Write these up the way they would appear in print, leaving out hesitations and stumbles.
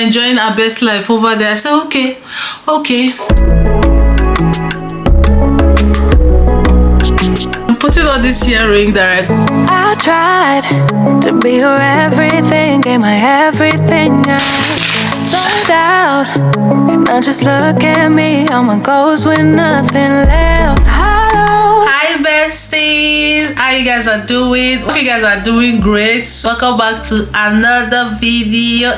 enjoying our best life over there. I said, okay. I'm putting on this earring that I tried to be your everything, gave my everything I sold out. Now just look at me, I'm a ghost with nothing left. Hi besties, how you guys are doing? Hope you guys are doing great. Welcome back to another video.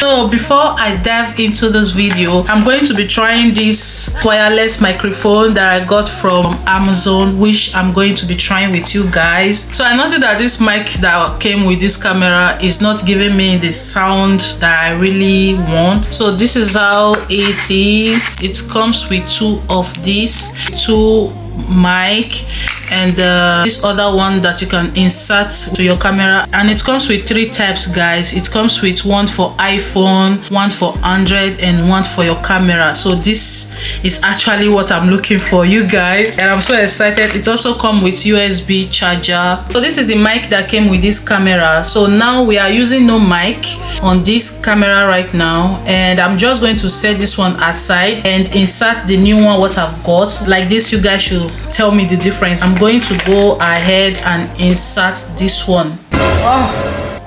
So before I dive into this video, I'm going to be trying this wireless microphone that I got from Amazon, which I'm going to be trying with you guys. So I noticed that this mic that came with this camera is not giving me the sound that I really want. So this is how it is. It comes with two of these, two mic, and this other one that you can insert to your camera, and it comes with three types, guys. It comes with one for iPhone, one for Android, and one for your camera. So this is actually what I'm looking for, you guys, and I'm so excited. It also comes with USB charger. So this is the mic that came with this camera. So now we are using no mic on this camera right now, and I'm just going to set this one aside and insert the new one what I've got like this. You guys should tell me the difference. I'm going to go ahead and insert this one.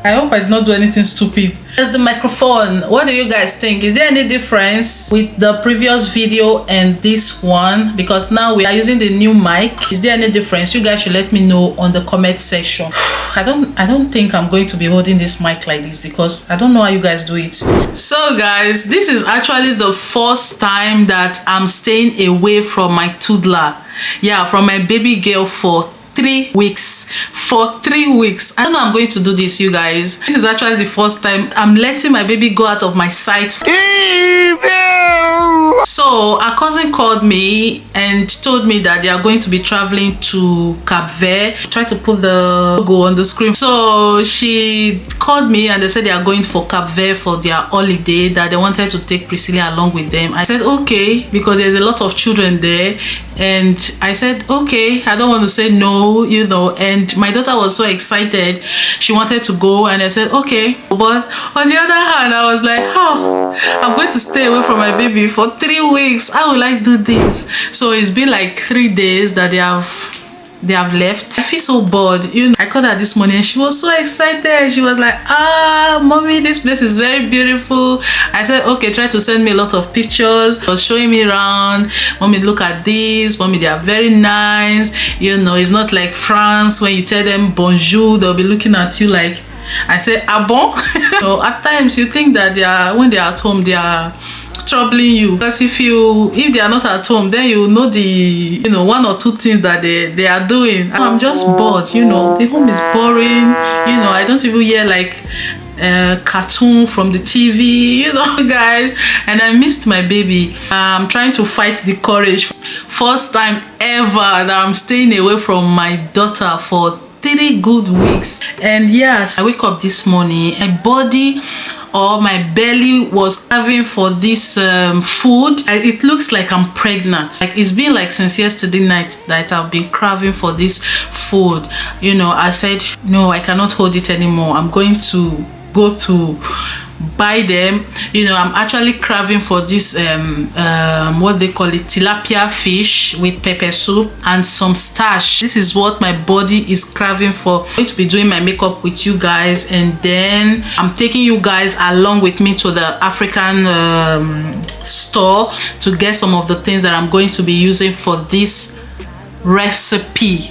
I hope I did not do anything stupid. There's the microphone. What do you guys think? Is there any difference with the previous video and this one? Because now we are using the new mic. Is there any difference? You guys should let me know on the comment section. I don't think I'm going to be holding this mic like this because I don't know how you guys do it. So guys, this is actually the first time that I'm staying away from my toddler. Yeah, from my baby girl for 3 weeks. For 3 weeks. I don't know I'm going to do this, you guys. This is actually the first time I'm letting my baby go out of my sight. So our cousin called me and told me that they are going to be traveling to Cape Verde. Try to put the logo on the screen. So she called me and they said they are going for Cape Verde for their holiday, that they wanted to take Priscilla along with them. I said okay, because there's a lot of children there, and I said okay, I don't want to say no, you know. And my daughter was so excited, she wanted to go, and I said okay. But on the other hand, I was like, oh, I'm going to stay away from my baby for 3 weeks. How will I do this? So it's been like 3 days that they have left. I feel so bored, you know. I called her this morning and she was so excited. She was like, mommy, this place is very beautiful. I said okay, try to send me a lot of pictures. She was showing me around. Mommy, look at this. Mommy, they are very nice, you know. It's not like France when you tell them bonjour, they'll be looking at you like, I said ah bon. So at times you think that when they are at home they are troubling you, because if they are not at home, then you know the one or two things that they are doing. I'm just bored, you know. The home is boring, you know. I don't even hear like cartoon from the TV, you know, guys. And I missed my baby. I'm trying to fight the courage. First time ever that I'm staying away from my daughter for 3 good weeks. And yes, I wake up this morning, my body or my belly was craving for this food. It looks like I'm pregnant. Like it's been like since yesterday night that I've been craving for this food, you know. I said no, I cannot hold it anymore. I'm going to go to buy them, you know. I'm actually craving for this what they call it, tilapia fish with pepper soup and some starch. This is what my body is craving for. I'm going to be doing my makeup with you guys, and then I'm taking you guys along with me to the African store to get some of the things that I'm going to be using for this recipe,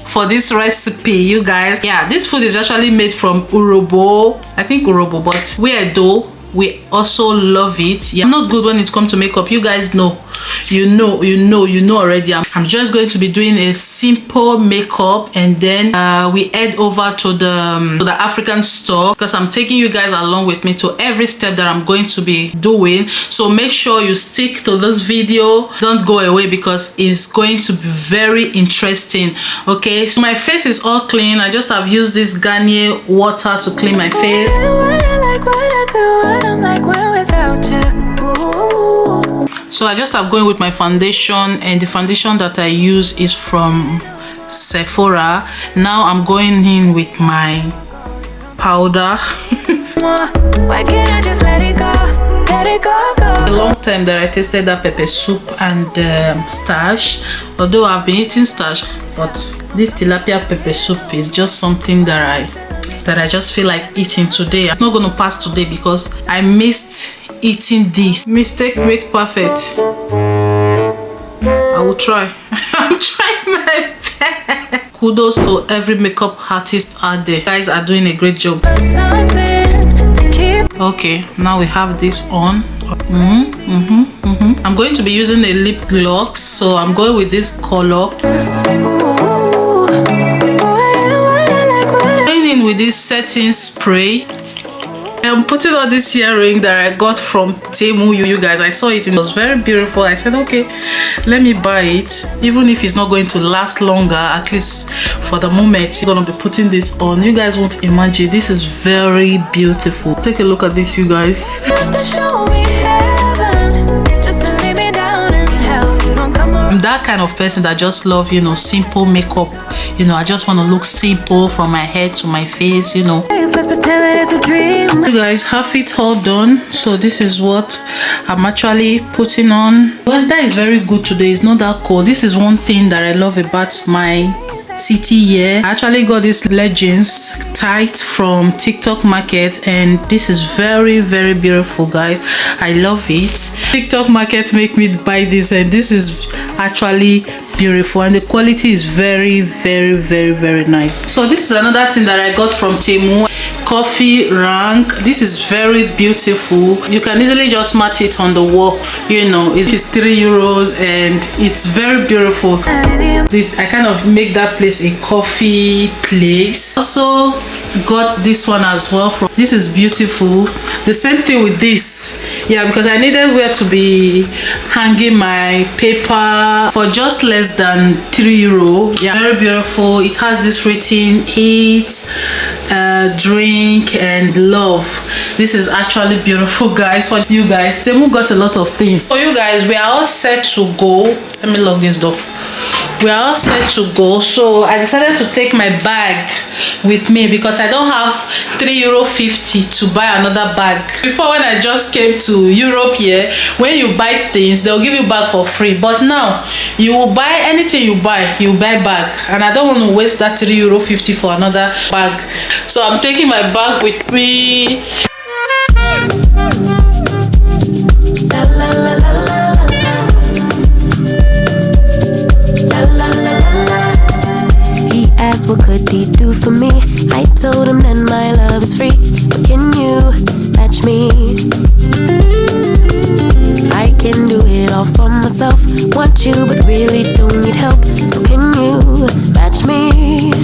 you guys. Yeah, this food is actually made from urobo, I think urobo, but we also love it. Yeah, I'm not good when it comes to makeup, you guys know. You know already. I'm just going to be doing a simple makeup, and then we head over to the African store, because I'm taking you guys along with me to every step that I'm going to be doing. So make sure you stick to this video, don't go away, because it's going to be very interesting. Okay, so my face is all clean. I just have used this Garnier water to clean my face. So I just have going with my foundation, and the foundation that I use is from Sephora. Now I'm going in with my powder. more. Why can't I just let it go? Let it go, go. A long time that I tasted that pepper soup and starch. Although I've been eating starch, but this tilapia pepper soup is just something that I just feel like eating today. It's not going to pass today because I missed eating this. Mistake make perfect. I will try. I'm trying my best. Kudos to every makeup artist out there. You guys are doing a great job. Okay, now we have this on. I'm going to be using a lip gloss, so I'm going with this color. Going in with this setting spray. I'm putting on this earring that I got from Temu. You guys, I saw it and it was very beautiful. I said, okay, let me buy it. Even if it's not going to last longer, at least for the moment, you're gonna be putting this on. You guys won't imagine. This is very beautiful. Take a look at this, you guys. I'm that kind of person that just love, you know, simple makeup. You know, I just want to look simple from my head to my face, you know. You guys have it all done. So this is what I'm actually putting on. Well, that is very good today. It's not that cold. This is one thing that I love about my city here. I actually got these leggings tight from TikTok market, and this is very, very beautiful, guys. I love it. TikTok market make me buy this, and this is actually beautiful, and the quality is very, very, very, very nice. So this is another thing that I got from Temu. Coffee rank. This is very beautiful. You can easily just mat it on the wall. You know, it's €3 and it's very beautiful. This, I kind of make that place a coffee place. Also got this one as well from. This is beautiful. The same thing with this. Yeah, because I needed where to be hanging my paper for just less than €3. Yeah, very beautiful. It has this rating: eat, drink, and love. This is actually beautiful, guys. For you guys, Temu got a lot of things. So you guys, we are all set to go. Let me lock this door. We are all set to go, so I decided to take my bag with me because I don't have €3.50 to buy another bag. Before, when I just came to Europe here, when you buy things, they'll give you bag for free, but now you will buy anything you buy bag, and I don't want to waste that €3.50 for another bag. So I'm taking my bag with me. What could he do for me? I told him that my love is free. But can you match me? I can do it all for myself. Want you but really don't need help. So can you match me?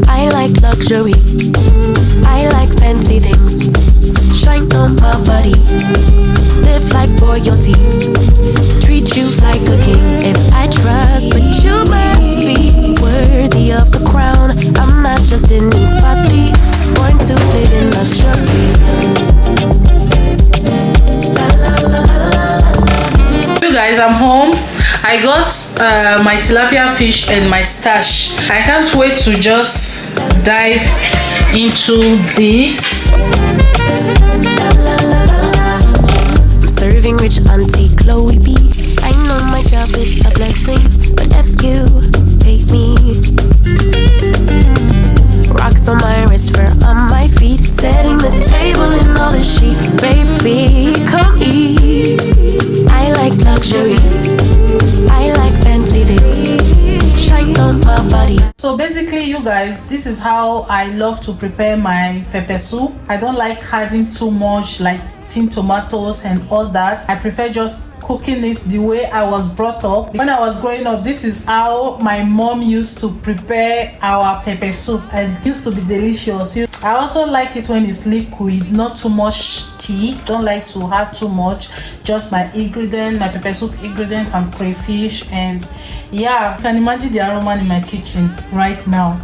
I like luxury. I like fancy things. Shine on my body. Live like royalty. Treat you like a king. If I trust, but you must be worthy of the crown. I'm not just anybody, born to live in luxury. La, la, la, la, la. You guys, I'm home. I got my tilapia fish and my stash. I can't wait to just dive into this. I'm serving rich Auntie Chloe B. I know my job is a blessing, but if you hate me. Rocks on my wrist, fur on my feet, setting the table in all the sheet. Baby, come eat. I like luxury. I like fancy things. Shine on my body. So basically, you guys, this is how I love to prepare my pepper soup. I don't like adding too much, like tomatoes and all that. I prefer just cooking it the way I was brought up. When I was growing up, this is how my mom used to prepare our pepper soup, and it used to be delicious. I also like it when it's liquid, not too much thick. Don't like to have too much. Just my ingredient, my pepper soup ingredient, and crayfish, and yeah, you can imagine the aroma in my kitchen right now.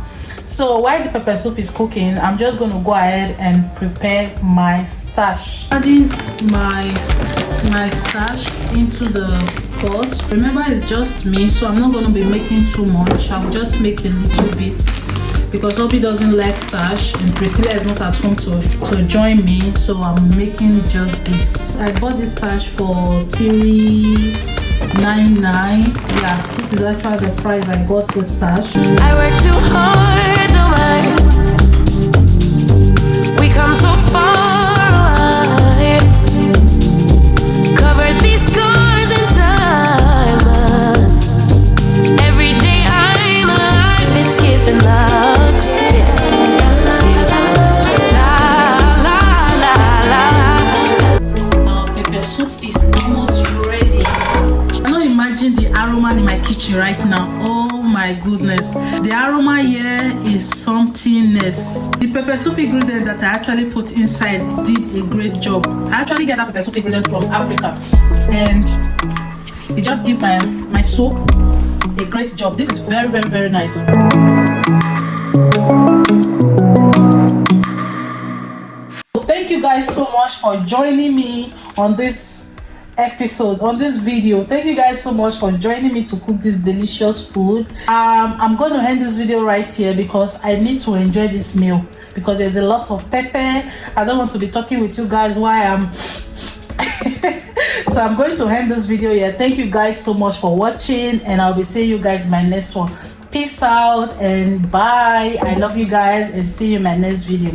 So while the pepper soup is cooking, I'm just going to go ahead and prepare my starch. Adding my starch into the pot. Remember, it's just me, so I'm not going to be making too much. I'll just make a little bit because Obi doesn't like starch and Priscilla is not at home to join me, so I'm making just this. I bought this starch for $3.99. Yeah, this is actually the price I got the starch. I work too hard, no mind. We come so far away. Covered these scars in diamonds. Every day I'm alive, it's giving lux. Our pepper soup is almost ready. Cannot imagine the aroma in my kitchen right now. Oh my goodness, the aroma here is somethingness. The pepper soup ingredient that I actually put inside did a great job. I actually get that pepper soup ingredient from Africa, and it just gives my soup a great job. This is very, very, very nice. Thank you guys so much for joining me on this episode, on this video. Thank you guys so much for joining me to cook this delicious food. I'm going to end this video right here because I need to enjoy this meal, because there's a lot of pepper. I don't want to be talking with you guys while I'm so I'm going to end this video here. Thank you guys so much for watching, and I'll be seeing you guys in my next one. Peace out and bye. I love you guys, and see you in my next video.